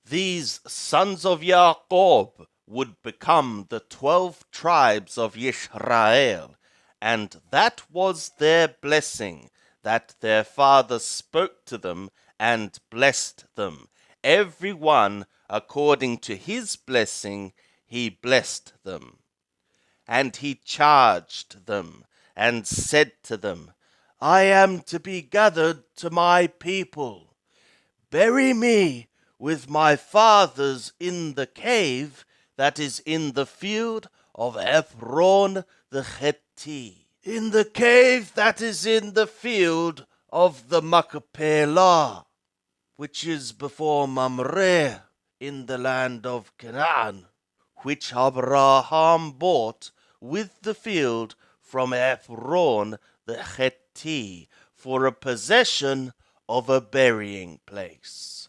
these sons of Jacob would become the 12 tribes of Israel, and that was their blessing, that their father spoke to them and blessed them. Every one according to his blessing he blessed them. And he charged them, and said to them, I am to be gathered to my people. Bury me with my fathers in the cave that is in the field of Ephron the Hittite, in the cave that is in the field of the Machpelah, which is before Mamre, in the land of Canaan, which Abraham bought with the field from Ephron the Hittite for a possession of a burying place.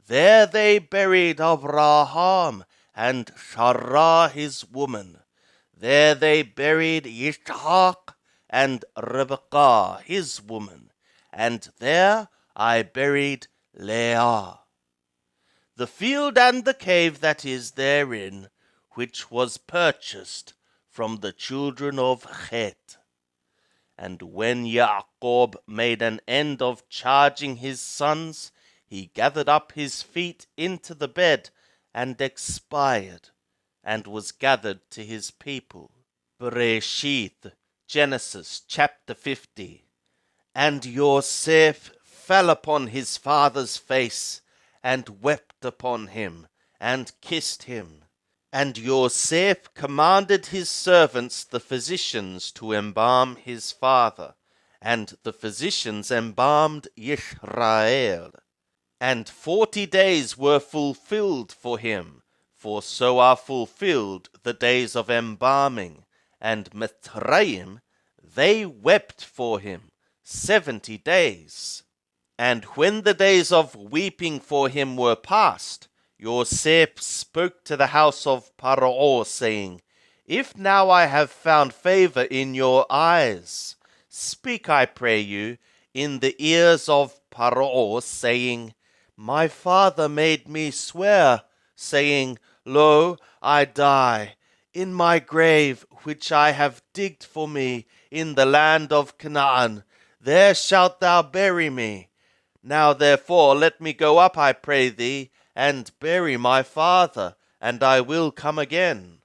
There they buried Abraham and Sarah his woman. There they buried Yitzhak and Rebekah his woman. And there I buried Leah. The field and the cave that is therein, which was purchased from the children of Chet. And when Jacob made an end of charging his sons, he gathered up his feet into the bed and expired, and was gathered to his people. Bereshith, Genesis chapter 50. And Yosef fell upon his father's face, and wept upon him, and kissed him. And Yosef commanded his servants the physicians to embalm his father, and the physicians embalmed Israel. And 40 days were fulfilled for him, for so are fulfilled the days of embalming. And Mitzrayim, they wept for him 70 days. And when the days of weeping for him were past, Yosef spoke to the house of Paro, saying, If now I have found favor in your eyes, speak, I pray you, in the ears of Paro, saying, My father made me swear, saying, Lo, I die in my grave, which I have digged for me in the land of Canaan. There shalt thou bury me. Now therefore let me go up, I pray thee, and bury my father, and I will come again.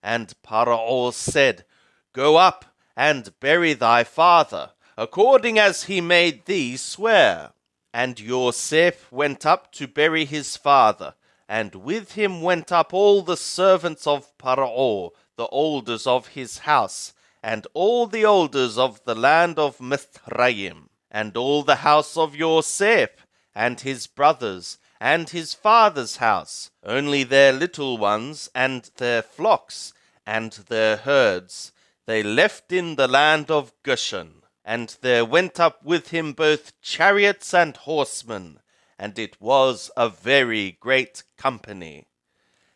And Paro said, Go up and bury thy father, according as he made thee swear. And Yosef went up to bury his father, and with him went up all the servants of Paro, the elders of his house, and all the elders of the land of Mitzrayim, and all the house of Yosef, and his brothers, and his father's house, only their little ones, and their flocks, and their herds, they left in the land of Goshen. And there went up with him both chariots and horsemen, and it was a very great company.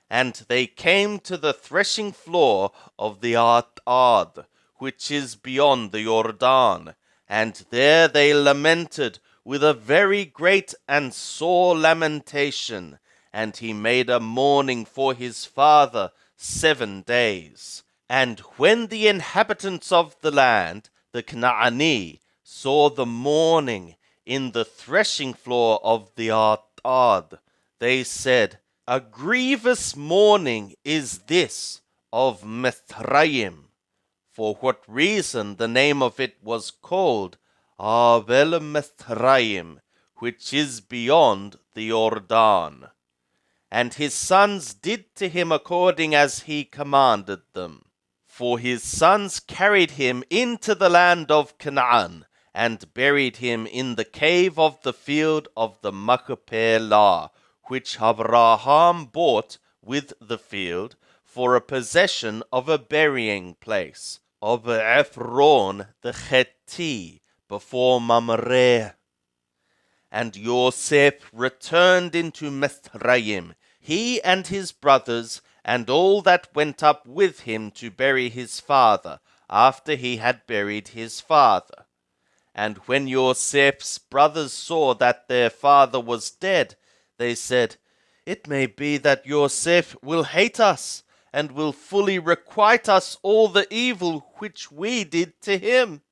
And they came to the threshing floor of the Atad, which is beyond the Jordan, and there they lamented with a very great and sore lamentation, and he made a mourning for his father 7 days. And when the inhabitants of the land, the Canaanite, saw the mourning in the threshing floor of the Atad, they said, A grievous mourning is this of Mitzrayim. For what reason the name of it was called Abel Mitzrayim, which is beyond the Jordan. And his sons did to him according as he commanded them. For his sons carried him into the land of Canaan, and buried him in the cave of the field of the Machpelah, which Abraham bought with the field for a possession of a burying place of Ephron the Hittite, before Mamre. And Yosef returned into Mitzrayim, he and his brothers, and all that went up with him to bury his father, after he had buried his father. And when Yosef's brothers saw that their father was dead, they said, "It may be that Yosef will hate us, and will fully requite us all the evil which we did to him."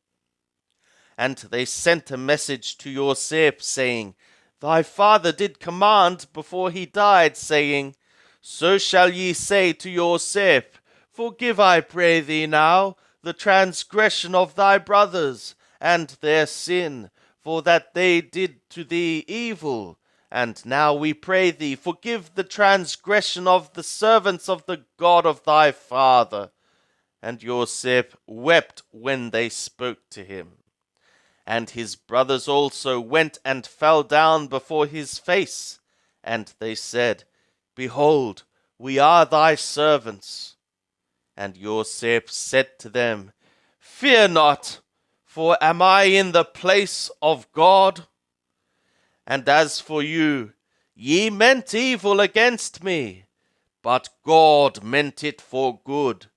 And they sent a message to Yosef, saying, "Thy father did command before he died, saying, So shall ye say to Yosef, Forgive, I pray thee now, the transgression of thy brothers, and their sin, for that they did to thee evil. And now we pray thee, forgive the transgression of the servants of the God of thy father." And Yosef wept when they spoke to him. And his brothers also went and fell down before his face. And they said, "Behold, we are thy servants." And Yosef said to them, "Fear not, for am I in the place of God? And as for you, ye meant evil against me, but God meant it for good,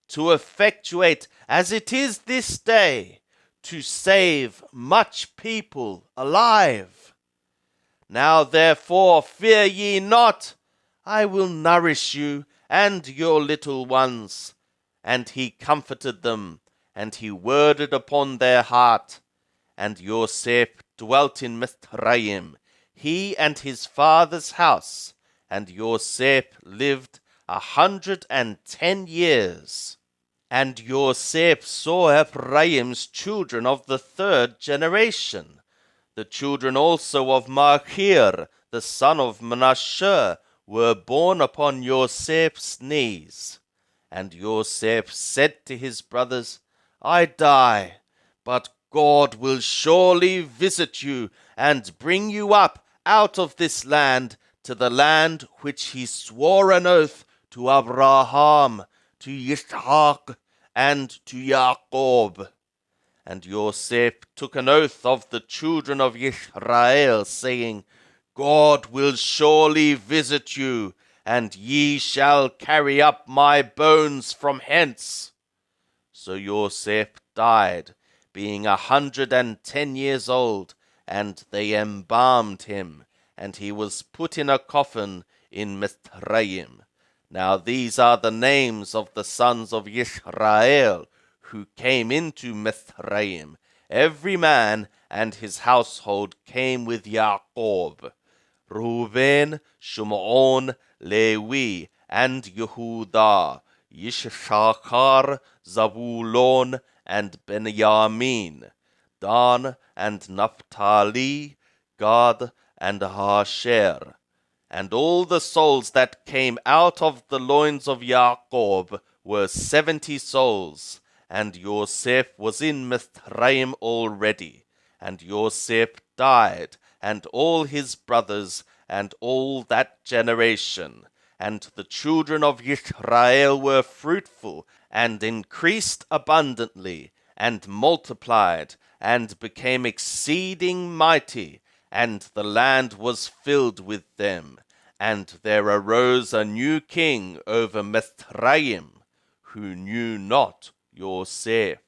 to effectuate, as it is this day, to save much people alive. Now therefore fear ye not, I will nourish you and your little ones." And he comforted them, and he worded upon their heart. And Yosef dwelt in Mithraim, he and his father's house, and Yosef lived 110 years. And Yosef saw Ephraim's children of the third generation. The children also of Machir, the son of Manasseh, were born upon Yosef's knees. And Yosef said to his brothers, "I die, but God will surely visit you, and bring you up out of this land to the land which he swore an oath to Abraham, to Yitzhak, and to Jacob." And Yosef took an oath of the children of Israel, saying, "God will surely visit you, and ye shall carry up my bones from hence." So Yosef died, being 110 years old, and they embalmed him, and he was put in a coffin in Mithraim. Now these are the names of the sons of Israel who came into Mithraim. Every man and his household came with Jacob: Reuben, Shimon, Levi, and Yehudah, Yishachar, Zabulon, and Benjamin, Dan and Naphtali, Gad and Asher. And all the souls that came out of the loins of Jacob were 70 souls. And Yosef was in Mithraim already. And Yosef died, and all his brothers, and all that generation. And the children of Israel were fruitful, and increased abundantly, and multiplied, and became exceeding mighty, and the land was filled with them. And there arose a new king over Mithraim, who knew not Yosef.